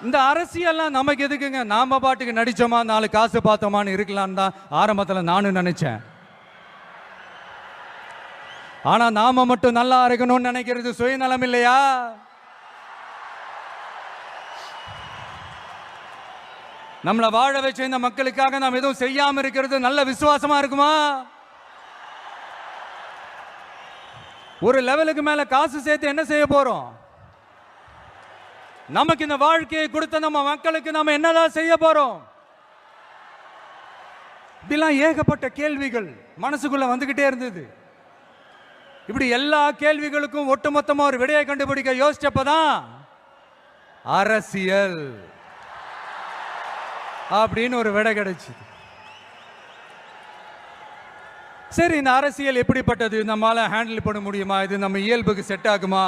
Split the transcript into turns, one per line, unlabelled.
இந்த அரசியல்லாம் நமக்கு எதுக்குங்க? நாம பாட்டுக்கு நடிச்சோமா, 4 காசு பார்த்தோமான்னு இருக்கலாம்னு தான் ஆரம்பத்தில் நானும் நினைச்சேன். ஆனா நாம மட்டும் நல்லா இருக்கணும்னு நினைக்கிறது சுயநலம் இல்லையா? நம்மளை வாழ வச்ச இந்த மக்களுக்காக நாம் எதுவும் செய்யாம இருக்கிறது நல்ல விசுவாசமா இருக்குமா? ஒரு லெவலுக்கு மேல காசு சேர்த்து என்ன செய்ய போறோம்? நமக்கு இந்த வாழ்க்கையை கொடுத்த நம்ம மக்களுக்கு நாம என்னதான் செய்ய போறோம்? இப்படிலாம் ஏகப்பட்ட கேள்விகள் மனசுக்குள்ள வந்துகிட்டே இருந்தது. இப்படி எல்லா கேள்விகளுக்கும் ஒட்டுமொத்தமா ஒரு விடையை கண்டுபிடிக்க யோசிச்சப்பதான் அரசியல் அப்படின்னு ஒரு விடை கிடைச்சது. சரி, இந்த அரசியல் எப்படிப்பட்டது? நம்மளால ஹேண்டில் பண்ண முடியுமா? இது நம்ம இயல்புக்கு செட் ஆகுமா?